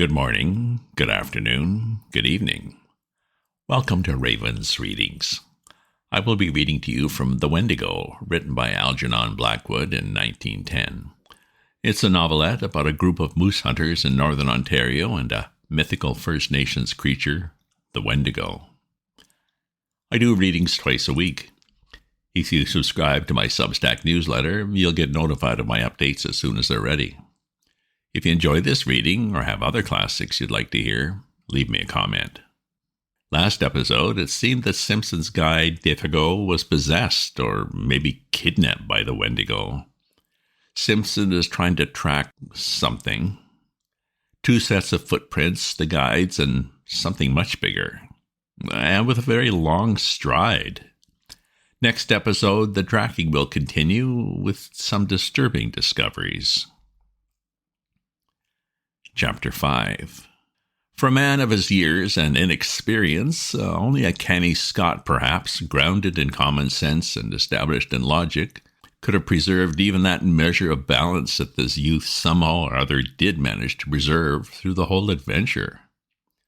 Good morning, good afternoon, good evening. Welcome to Raven's Readings. I will be reading to you from The Wendigo, written by Algernon Blackwood in 1910. It's a novelette about a group of moose hunters in northern Ontario and a mythical First Nations creature, the Wendigo. I do readings twice a week. If you subscribe to my Substack newsletter, you'll get notified of my updates as soon as they're ready. If you enjoy this reading or have other classics you'd like to hear, leave me a comment. Last episode, it seemed that Simpson's guide Defago was possessed or maybe kidnapped by the Wendigo. Simpson is trying to track something. 2 sets of footprints, the guides, and something much bigger. And with a very long stride. Next episode, the tracking will continue with some disturbing discoveries. Chapter 5. For a man of his years and inexperience, only a canny Scot perhaps, grounded in common sense and established in logic, could have preserved even that measure of balance that this youth somehow or other did manage to preserve through the whole adventure.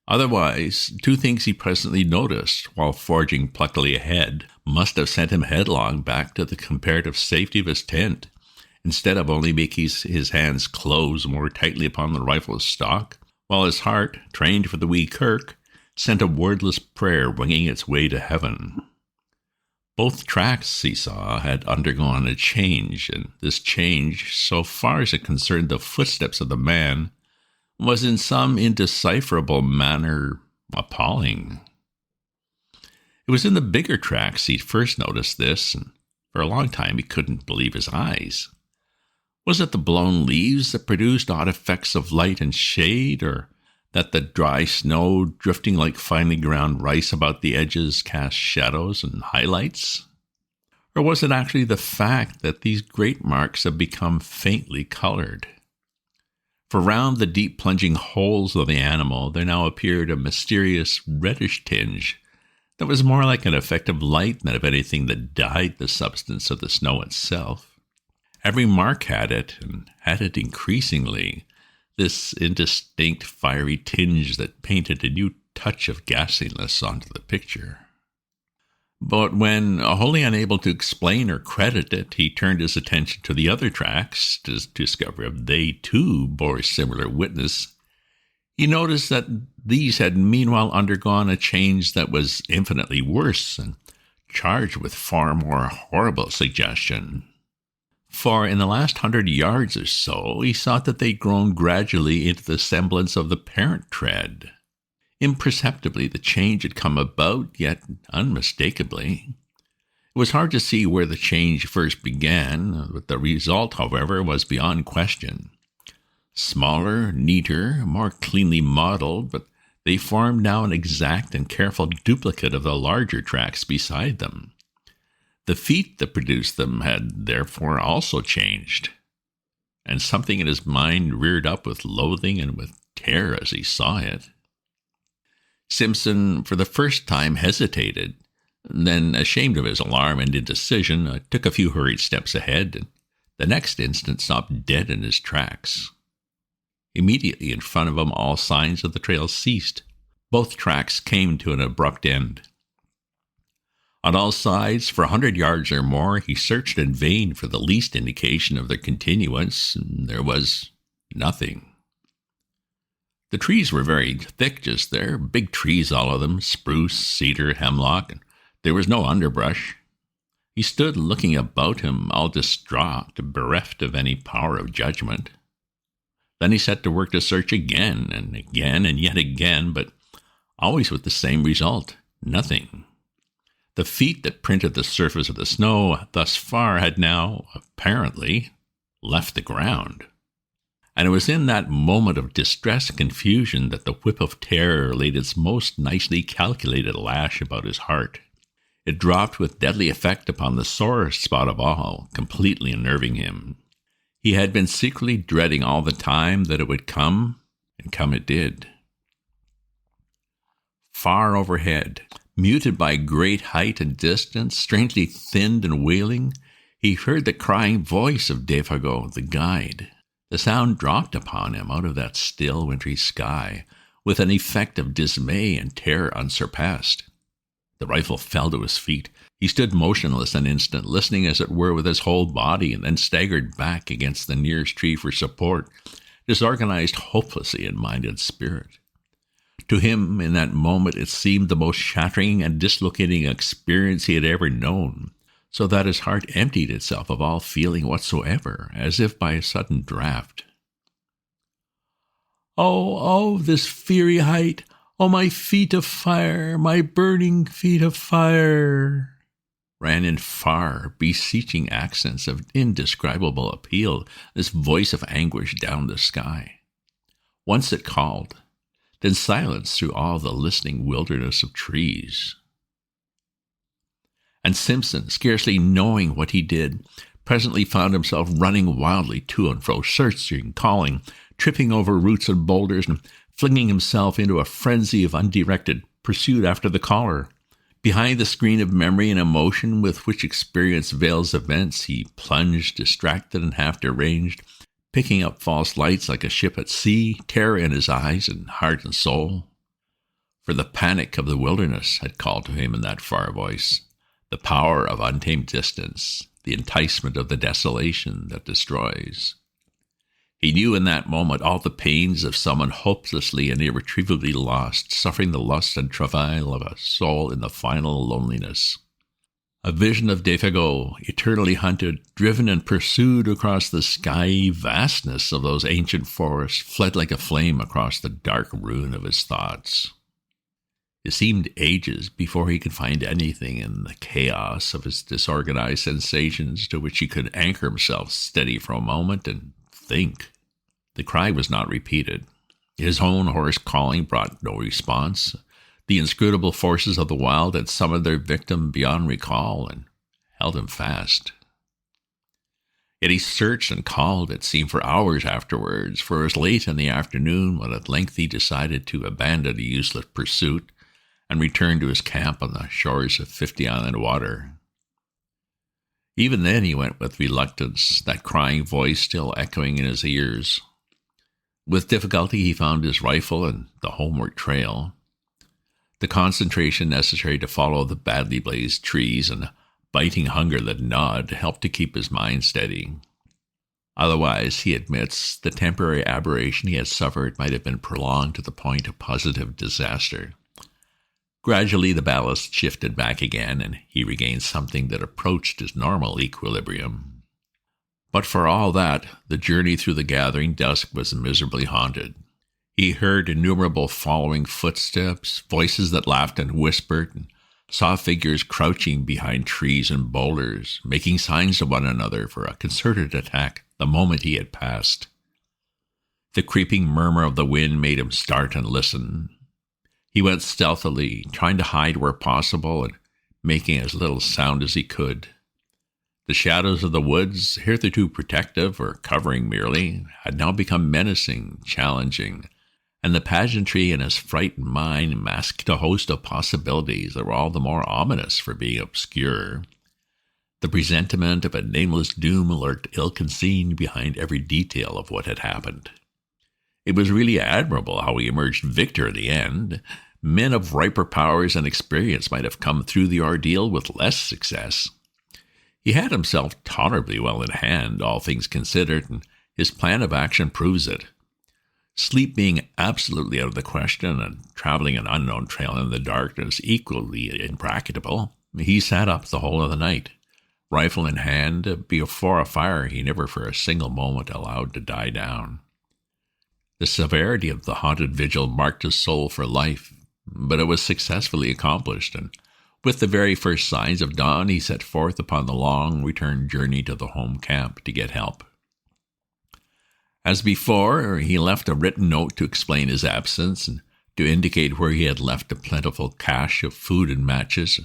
Otherwise, 2 things he presently noticed while forging pluckily ahead must have sent him headlong back to the comparative safety of his tent, instead of only making his hands close more tightly upon the rifle's stock, while his heart, trained for the wee kirk, sent a wordless prayer winging its way to heaven. Both tracks, he saw, had undergone a change, and this change, so far as it concerned the footsteps of the man, was in some indecipherable manner appalling. It was in the bigger tracks he'd first noticed this, and for a long time he couldn't believe his eyes. Was it the blown leaves that produced odd effects of light and shade, or that the dry snow drifting like finely ground rice about the edges cast shadows and highlights? Or was it actually the fact that these great marks have become faintly colored? For round the deep plunging holes of the animal there now appeared a mysterious reddish tinge that was more like an effect of light than of anything that dyed the substance of the snow itself. Every mark had it, and had it increasingly, this indistinct fiery tinge that painted a new touch of ghastliness onto the picture. But when, wholly unable to explain or credit it, he turned his attention to the other tracks to discover if they too bore similar witness, he noticed that these had meanwhile undergone a change that was infinitely worse and charged with far more horrible suggestion. For in the last 100 yards or so, he saw that they'd grown gradually into the semblance of the parent tread. Imperceptibly, the change had come about, yet unmistakably. It was hard to see where the change first began, but the result, however, was beyond question. Smaller, neater, more cleanly modeled, but they formed now an exact and careful duplicate of the larger tracks beside them. The feet that produced them had therefore also changed, and something in his mind reared up with loathing and with terror as he saw it. Simpson, for the first time, hesitated, then, ashamed of his alarm and indecision, took a few hurried steps ahead, and the next instant stopped dead in his tracks. Immediately in front of him, all signs of the trail ceased. Both tracks came to an abrupt end. On all sides, for 100 yards or more, he searched in vain for the least indication of their continuance, and there was nothing. The trees were very thick just there, big trees all of them, spruce, cedar, hemlock, and there was no underbrush. He stood looking about him, all distraught, bereft of any power of judgment. Then he set to work to search again, and yet again, but always with the same result, nothing. The feet that printed the surface of the snow thus far had now, apparently, left the ground. And it was in that moment of distress and confusion that the whip of terror laid its most nicely calculated lash about his heart. It dropped with deadly effect upon the sorest spot of all, completely unnerving him. He had been secretly dreading all the time that it would come, and come it did. Far overhead, muted by great height and distance, strangely thinned and wailing, he heard the crying voice of Defago, the guide. The sound dropped upon him out of that still, wintry sky, with an effect of dismay and terror unsurpassed. The rifle fell to his feet. He stood motionless an instant, listening as it were with his whole body, and then staggered back against the nearest tree for support, disorganized hopelessly in mind and spirit. To him, in that moment, it seemed the most shattering and dislocating experience he had ever known, so that his heart emptied itself of all feeling whatsoever, as if by a sudden draught. "Oh, this fiery height! Oh, my feet of fire, my burning feet of fire!" ran in far, beseeching accents of indescribable appeal, this voice of anguish down the sky. Once it called, then silence through all the listening wilderness of trees. And Simpson, scarcely knowing what he did, presently found himself running wildly to and fro, searching, calling, tripping over roots and boulders, and flinging himself into a frenzy of undirected pursuit after the caller. Behind the screen of memory and emotion with which experience veils events, he plunged, distracted and half deranged, picking up false lights like a ship at sea, terror in his eyes and heart and soul. For the panic of the wilderness had called to him in that far voice, the power of untamed distance, the enticement of the desolation that destroys. He knew in that moment all the pains of someone hopelessly and irretrievably lost, suffering the lust and travail of a soul in the final loneliness. A vision of Defago, eternally hunted, driven and pursued across the skyey vastness of those ancient forests, fled like a flame across the dark ruin of his thoughts. It seemed ages before he could find anything in the chaos of his disorganized sensations to which he could anchor himself steady for a moment and think. The cry was not repeated. His own hoarse calling brought no response. The inscrutable forces of the wild had summoned their victim beyond recall and held him fast. Yet he searched and called, it seemed, for hours afterwards, for it was late in the afternoon when at length he decided to abandon a useless pursuit and return to his camp on the shores of 50 Island Water. Even then he went with reluctance, that crying voice still echoing in his ears. With difficulty he found his rifle and the homeward trail. The concentration necessary to follow the badly blazed trees and the biting hunger that gnawed helped to keep his mind steady. Otherwise, he admits, the temporary aberration he had suffered might have been prolonged to the point of positive disaster. Gradually the ballast shifted back again, and he regained something that approached his normal equilibrium. But for all that, the journey through the gathering dusk was miserably haunted. He heard innumerable following footsteps, voices that laughed and whispered, and saw figures crouching behind trees and boulders, making signs to one another for a concerted attack the moment he had passed. The creeping murmur of the wind made him start and listen. He went stealthily, trying to hide where possible and making as little sound as he could. The shadows of the woods, hitherto protective or covering merely, had now become menacing, challenging, and the pageantry in his frightened mind masked a host of possibilities that were all the more ominous for being obscure. The presentiment of a nameless doom lurked ill-concealed behind every detail of what had happened. It was really admirable how he emerged victor in the end. Men of riper powers and experience might have come through the ordeal with less success. He had himself tolerably well in hand, all things considered, and his plan of action proves it. Sleep being absolutely out of the question and traveling an unknown trail in the darkness equally impracticable, he sat up the whole of the night, rifle in hand, before a fire he never for a single moment allowed to die down. The severity of the haunted vigil marked his soul for life, but it was successfully accomplished, and with the very first signs of dawn he set forth upon the long return journey to the home camp to get help. As before, he left a written note to explain his absence and to indicate where he had left a plentiful cache of food and matches,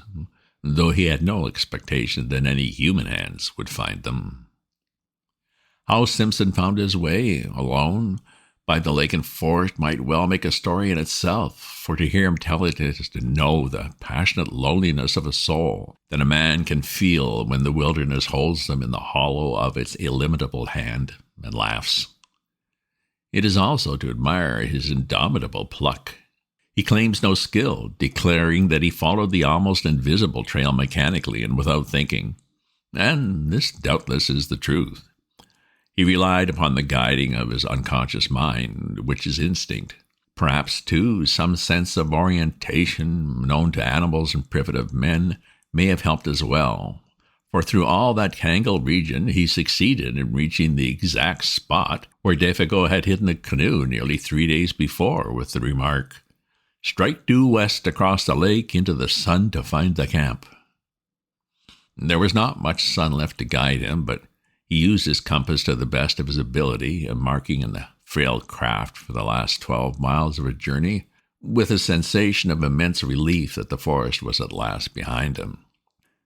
though he had no expectation that any human hands would find them. How Simpson found his way, alone, by the lake and forest might well make a story in itself, for to hear him tell it is to know the passionate loneliness of a soul that a man can feel when the wilderness holds them in the hollow of its illimitable hand and laughs. It is also to admire his indomitable pluck. He claims no skill, declaring that he followed the almost invisible trail mechanically and without thinking. And this doubtless is the truth. He relied upon the guiding of his unconscious mind, which is instinct. Perhaps, too, some sense of orientation known to animals and primitive men may have helped as well, for through all that tangled region he succeeded in reaching the exact spot where Defago had hidden the canoe nearly 3 days before, with the remark, "Strike due west across the lake into the sun to find the camp." There was not much sun left to guide him, but he used his compass to the best of his ability, embarking in the frail craft for the last 12 miles of a journey, with a sensation of immense relief that the forest was at last behind him.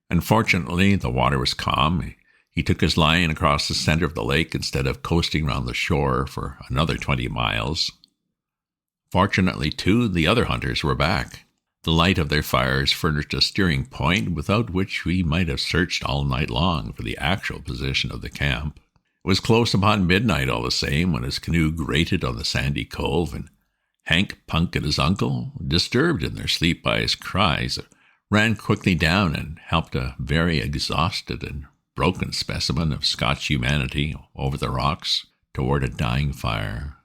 Unfortunately, the water was calm. He took his line across the center of the lake instead of coasting round the shore for another 20 miles. Fortunately, too, the other hunters were back. The light of their fires furnished a steering point without which we might have searched all night long for the actual position of the camp. It was close upon midnight all the same when his canoe grated on the sandy cove, and Hank, Punk, and his uncle, disturbed in their sleep by his cries, ran quickly down and helped a very exhausted and broken specimen of Scotch humanity over the rocks toward a dying fire.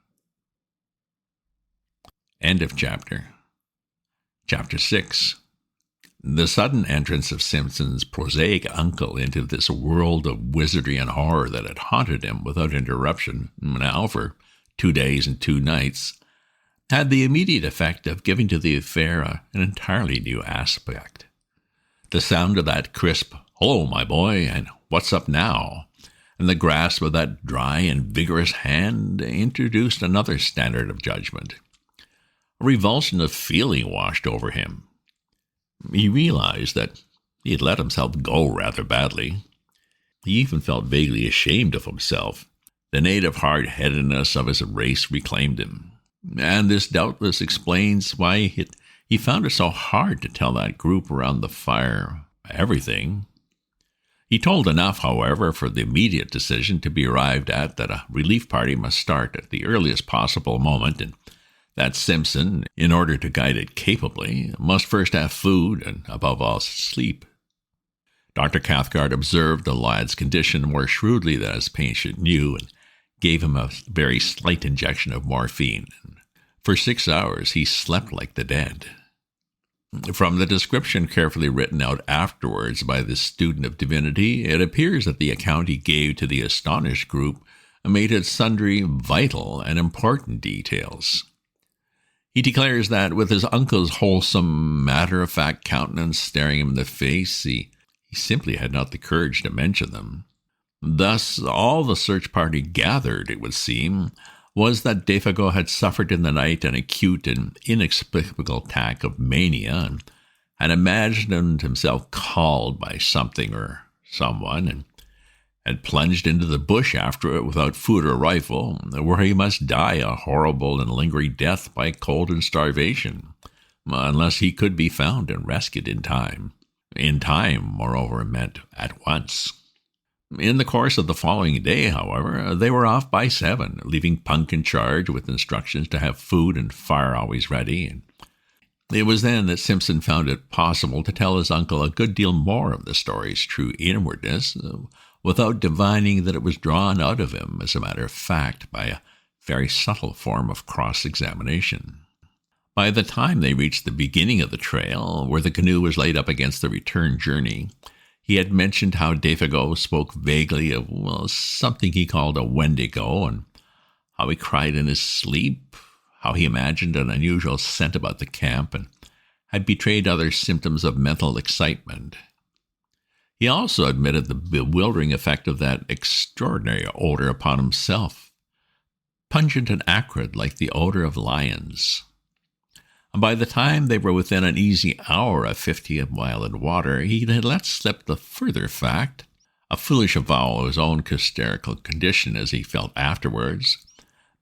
End of chapter. Chapter 6. The sudden entrance of Simpson's prosaic uncle into this world of wizardry and horror that had haunted him without interruption, now for 2 days and 2 nights, had the immediate effect of giving to the affair an entirely new aspect. The sound of that crisp, "Hello, my boy," and "What's up now?" and the grasp of that dry and vigorous hand introduced another standard of judgment. A revulsion of feeling washed over him. He realized that he had let himself go rather badly. He even felt vaguely ashamed of himself. The native hard-headedness of his race reclaimed him. And this doubtless explains why he found it so hard to tell that group around the fire everything. He told enough, however, for the immediate decision to be arrived at that a relief party must start at the earliest possible moment, and that Simpson, in order to guide it capably, must first have food and, above all, sleep. Dr. Cathcart observed the lad's condition more shrewdly than his patient knew, and gave him a very slight injection of morphine. For 6 hours he slept like the dead. From the description carefully written out afterwards by this student of divinity, it appears that the account he gave to the astonished group omitted sundry vital and important details. He declares that, with his uncle's wholesome, matter-of-fact countenance staring him in the face, he simply had not the courage to mention them. Thus, all the search party gathered, it would seem, was that Defago had suffered in the night an acute and inexplicable attack of mania, and had imagined himself called by something or someone, and had plunged into the bush after it without food or rifle, where he must die a horrible and lingering death by cold and starvation, unless he could be found and rescued in time. In time, moreover, meant at once. In the course of the following day, however, they were off by 7, leaving Punk in charge with instructions to have food and fire always ready. And it was then that Simpson found it possible to tell his uncle a good deal more of the story's true inwardness, without divining that it was drawn out of him, as a matter of fact, by a very subtle form of cross-examination. By the time they reached the beginning of the trail, where the canoe was laid up against the return journey, he had mentioned how Defago spoke vaguely of, something he called a Wendigo, and how he cried in his sleep, how he imagined an unusual scent about the camp, and had betrayed other symptoms of mental excitement. He also admitted the bewildering effect of that extraordinary odor upon himself, pungent and acrid like the odor of lions. And by the time they were within an easy hour of 50 mile in water, he had let slip the further fact, a foolish avowal of his own hysterical condition as he felt afterwards,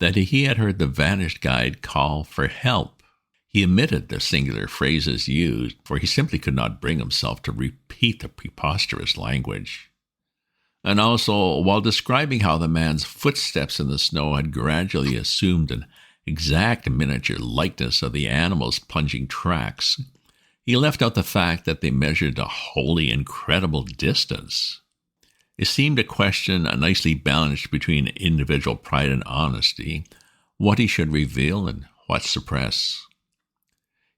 that he had heard the vanished guide call for help. He omitted the singular phrases used, for he simply could not bring himself to repeat the preposterous language. And also, while describing how the man's footsteps in the snow had gradually assumed an exact miniature likeness of the animal's plunging tracks, he left out the fact that they measured a wholly incredible distance. It seemed a question nicely balanced between individual pride and honesty, what he should reveal and what suppress.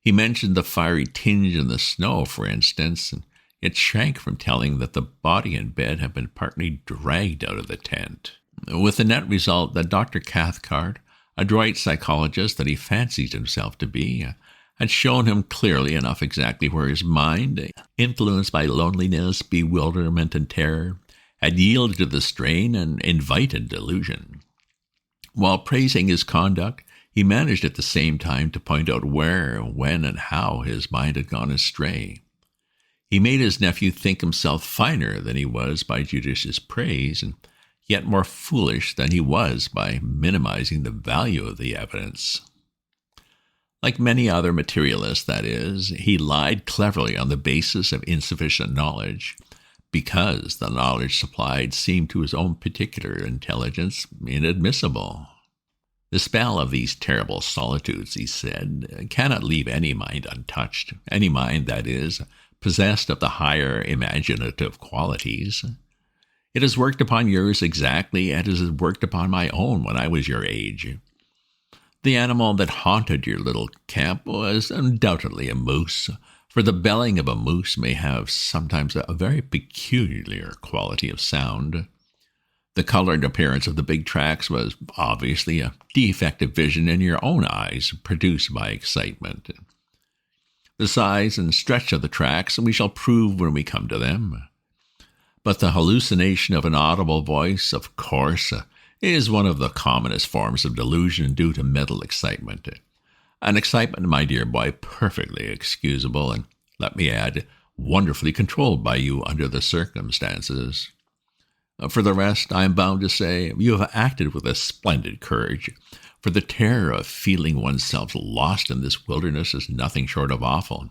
He mentioned the fiery tinge in the snow, for instance, and yet shrank from telling that the body in bed had been partly dragged out of the tent, with the net result that Dr. Cathcart, adroit psychologist that he fancied himself to be, had shown him clearly enough exactly where his mind, influenced by loneliness, bewilderment, and terror, had yielded to the strain and invited delusion. While praising his conduct, he managed at the same time to point out where, when, and how his mind had gone astray. He made his nephew think himself finer than he was by judicious praise, and yet more foolish than he was by minimizing the value of the evidence. Like many other materialists, that is, he lied cleverly on the basis of insufficient knowledge, because the knowledge supplied seemed to his own particular intelligence inadmissible. The spell of these terrible solitudes, he said, cannot leave any mind untouched, any mind, that is, possessed of the higher imaginative qualities. It has worked upon yours exactly as it has worked upon my own when I was your age. The animal that haunted your little camp was undoubtedly a moose, for the bellowing of a moose may have sometimes a very peculiar quality of sound. The colored appearance of the big tracks was obviously a defect of vision in your own eyes produced by excitement. The size and stretch of the tracks we shall prove when we come to them. But the hallucination of an audible voice, of course, is one of the commonest forms of delusion due to mental excitement. An excitement, my dear boy, perfectly excusable, and, let me add, wonderfully controlled by you under the circumstances. For the rest, I am bound to say, you have acted with a splendid courage, for the terror of feeling oneself lost in this wilderness is nothing short of awful.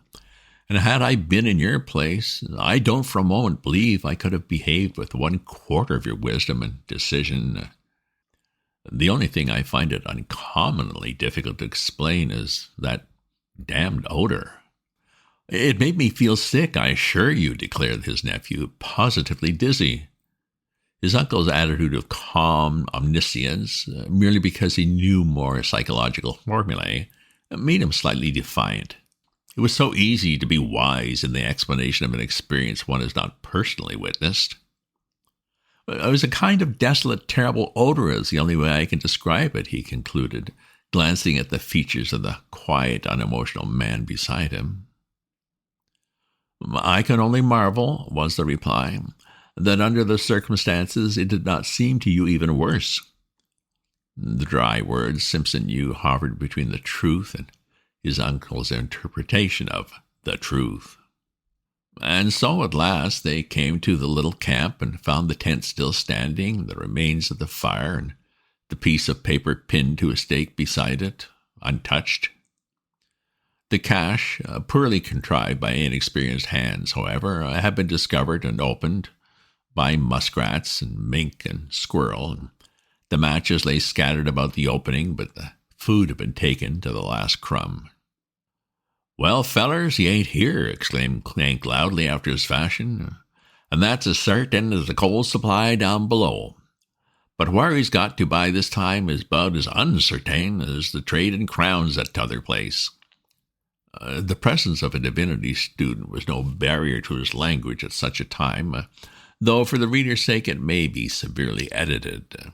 And had I been in your place, I don't for a moment believe I could have behaved with 1/4 of your wisdom and decision. The only thing I find it uncommonly difficult to explain is that damned odor. It made me feel sick, I assure you, declared his nephew, positively dizzy. His uncle's attitude of calm omniscience, merely because he knew more psychological formulae, made him slightly defiant. It was so easy to be wise in the explanation of an experience one has not personally witnessed. It was a kind of desolate, terrible odor is the only way I can describe it, he concluded, glancing at the features of the quiet, unemotional man beside him. I can only marvel, was the reply, that under the circumstances it did not seem to you even worse. The dry words Simpson knew hovered between the truth and his uncle's interpretation of the truth. And so at last they came to the little camp and found the tent still standing, the remains of the fire, and the piece of paper pinned to a stake beside it, untouched. The cache, poorly contrived by inexperienced hands, however, had been discovered and opened by muskrats and mink and squirrel, and the matches lay scattered about the opening, but the food had been taken to the last crumb. "Well, fellers, he ain't here," exclaimed Clank loudly after his fashion, "and that's as certain as the coal supply down below. But where he's got to by this time is about as uncertain as the trade in crowns at t'other place." The presence of a divinity student was no barrier to his language at such a time, though for the reader's sake it may be severely edited.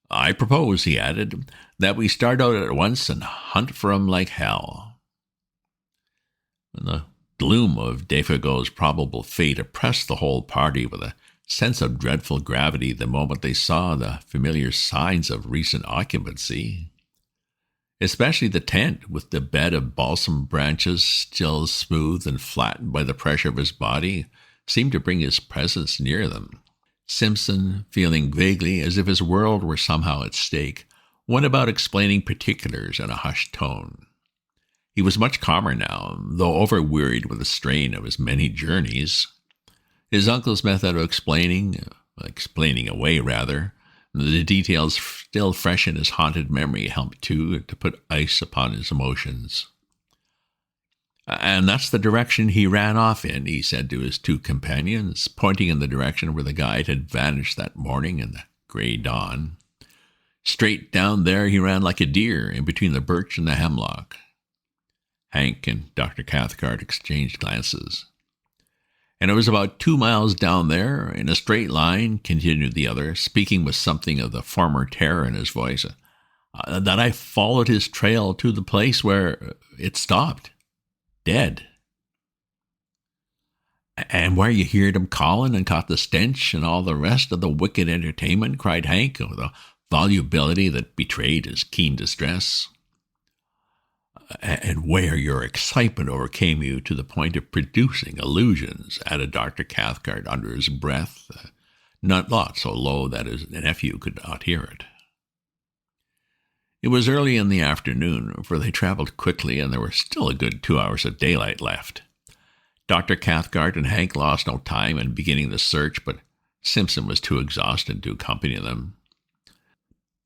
"I propose," he added, "that we start out at once and hunt for him like hell." The gloom of Defago's probable fate oppressed the whole party with a sense of dreadful gravity the moment they saw the familiar signs of recent occupancy. Especially the tent, with the bed of balsam branches still smooth and flattened by the pressure of his body, seemed to bring his presence near them. Simpson, feeling vaguely as if his world were somehow at stake, went about explaining particulars in a hushed tone. He was much calmer now, though overwearied with the strain of his many journeys. His uncle's method of explaining, explaining away rather. The details still fresh in his haunted memory helped too to put ice upon his emotions. "And that's the direction he ran off in," he said to his two companions, pointing in the direction where the guide had vanished that morning in the grey dawn. "Straight down there he ran like a deer, in between the birch and the hemlock." Hank and Dr. Cathcart exchanged glances. "And it was about 2 miles down there, in a straight line," continued the other, speaking with something of the former terror in his voice, "that I followed his trail to the place where it stopped. Dead." "And where you heard him calling and caught the stench and all the rest of the wicked entertainment?" cried Hank, with a volubility that betrayed his keen distress. "And where your excitement overcame you to the point of producing illusions," added Dr. Cathcart under his breath, not so low that his nephew could not hear it. It was early in the afternoon, for they traveled quickly, and there were still a good 2 hours of daylight left. Dr. Cathcart and Hank lost no time in beginning the search, but Simpson was too exhausted to accompany them.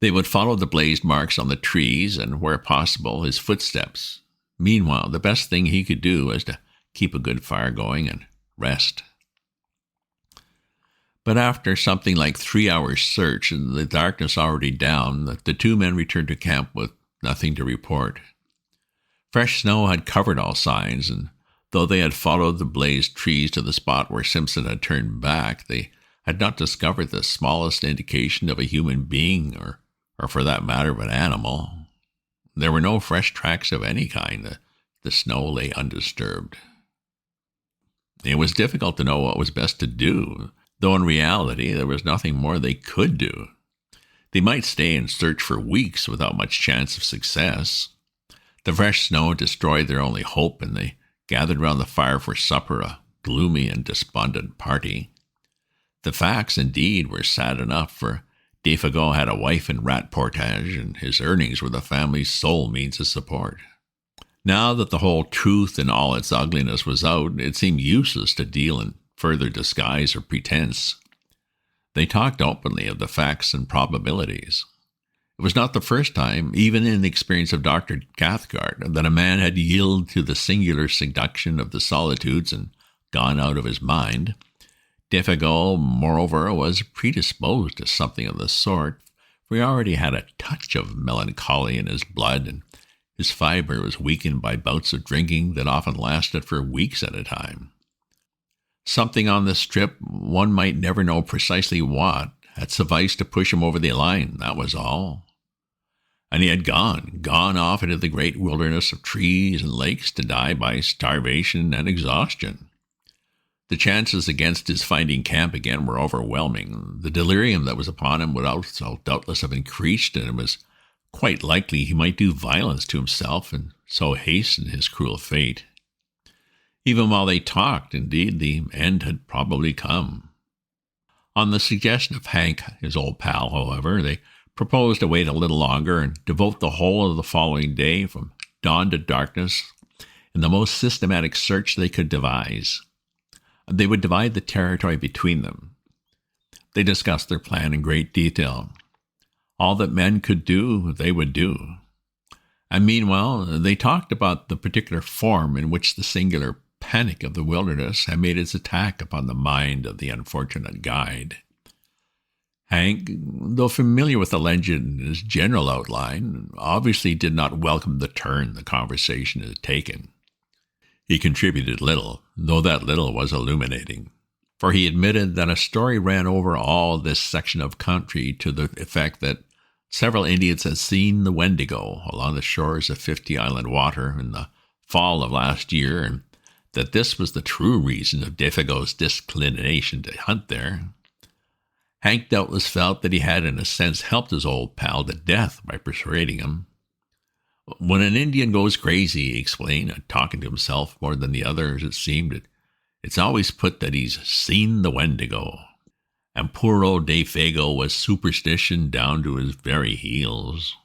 They would follow the blazed marks on the trees, and, where possible, his footsteps. Meanwhile, the best thing he could do was to keep a good fire going and rest. But after something like 3 hours' search, and the darkness already down, the two men returned to camp with nothing to report. Fresh snow had covered all signs, and though they had followed the blazed trees to the spot where Simpson had turned back, they had not discovered the smallest indication of a human being, or for that matter of an animal. There were no fresh tracks of any kind. The snow lay undisturbed. It was difficult to know what was best to do, though in reality there was nothing more they could do. They might stay and search for weeks without much chance of success. The fresh snow destroyed their only hope, and they gathered round the fire for supper, a gloomy and despondent party. The facts, indeed, were sad enough, for Defago had a wife in rat portage, and his earnings were the family's sole means of support. Now that the whole truth in all its ugliness was out, it seemed useless to deal in further disguise or pretense. They talked openly of the facts and probabilities. It was not the first time, even in the experience of Dr. Cathcart, that a man had yielded to the singular seduction of the solitudes and gone out of his mind. Defago, moreover, was predisposed to something of the sort, for he already had a touch of melancholy in his blood, and his fibre was weakened by bouts of drinking that often lasted for weeks at a time. Something on this trip, one might never know precisely what, had sufficed to push him over the line, that was all. And he had gone off into the great wilderness of trees and lakes to die by starvation and exhaustion. The chances against his finding camp again were overwhelming. The delirium that was upon him would also doubtless have increased, and it was quite likely he might do violence to himself and so hasten his cruel fate. Even while they talked, indeed, the end had probably come. On the suggestion of Hank, his old pal, however, they proposed to wait a little longer and devote the whole of the following day, from dawn to darkness, in the most systematic search they could devise. They would divide the territory between them. They discussed their plan in great detail. All that men could do, they would do. And meanwhile, they talked about the particular form in which the singular panic of the wilderness had made its attack upon the mind of the unfortunate guide. Hank, though familiar with the legend in its general outline, obviously did not welcome the turn the conversation had taken. He contributed little, though that little was illuminating, for he admitted that a story ran over all this section of country to the effect that several Indians had seen the Wendigo along the shores of 50 Island Water in the fall of last year, and that this was the true reason of Defago's disinclination to hunt there. Hank doubtless felt that he had in a sense helped his old pal to death by persuading him. "When an Indian goes crazy," he explained, talking to himself more than the others, it seemed, it's always put that he's seen the Wendigo. And poor old Defago was superstition down to his very heels.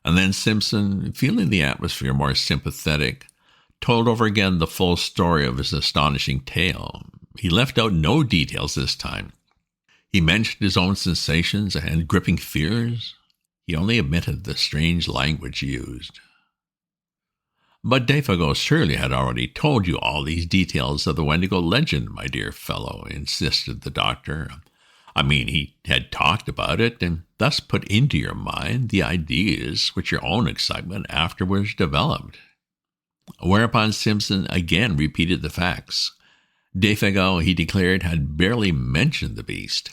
And then Simpson, feeling the atmosphere more sympathetic, told over again the full story of his astonishing tale. he left out no details this time. He mentioned his own sensations and gripping fears. He only omitted the strange language used. But Defago surely had already told you all these details of the Wendigo legend, my dear fellow, insisted the doctor. I mean, he had talked about it and thus put into your mind the ideas which your own excitement afterwards developed. Whereupon Simpson again repeated the facts. Defago, he declared, had barely mentioned the beast.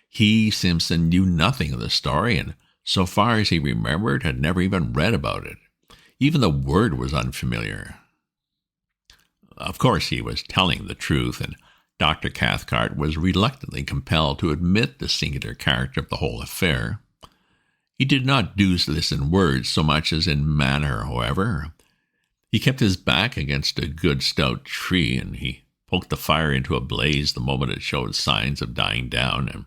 He, Simpson, knew nothing of the story, and so far as he remembered, had never even read about it. Even the word was unfamiliar. Of course, he was telling the truth, and Dr. Cathcart was reluctantly compelled to admit the singular character of the whole affair. He did not do this in words so much as in manner, however. He kept his back against a good stout tree, and he poked the fire into a blaze the moment it showed signs of dying down, and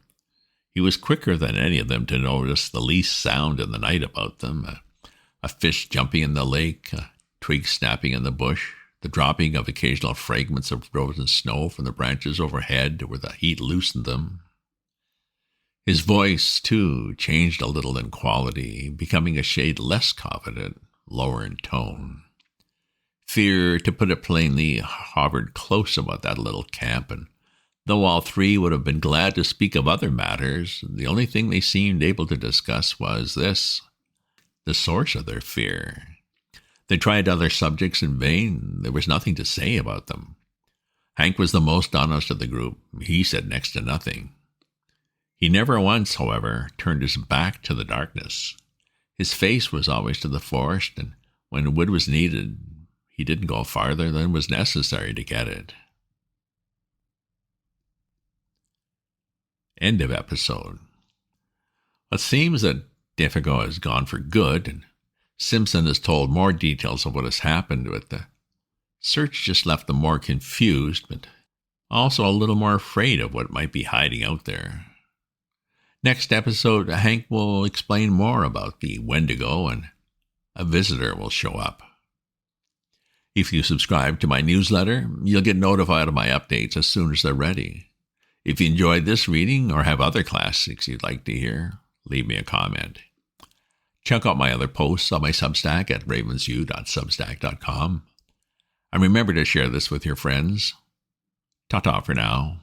he was quicker than any of them to notice the least sound in the night about them. A fish jumping in the lake, a twig snapping in the bush, the dropping of occasional fragments of frozen snow from the branches overhead where the heat loosened them. His voice, too, changed a little in quality, becoming a shade less confident, lower in tone. Fear, to put it plainly, hovered close about that little camp, and though all three would have been glad to speak of other matters, the only thing they seemed able to discuss was this, the source of their fear. They tried other subjects in vain. There was nothing to say about them. Hank was the most honest of the group. He said next to nothing. He never once, however, turned his back to the darkness. His face was always to the forest, and when wood was needed, he didn't go farther than was necessary to get it. End of episode. It seems that Defago has gone for good, and Simpson has told more details of what has happened, but the search just left them more confused, but also a little more afraid of what might be hiding out there. Next episode, Hank will explain more about the Wendigo, and a visitor will show up. If you subscribe to my newsletter, you'll get notified of my updates as soon as they're ready. If you enjoyed this reading or have other classics you'd like to hear, leave me a comment. Check out my other posts on my Substack at ravensyou.substack.com. And remember to share this with your friends. Ta-ta for now.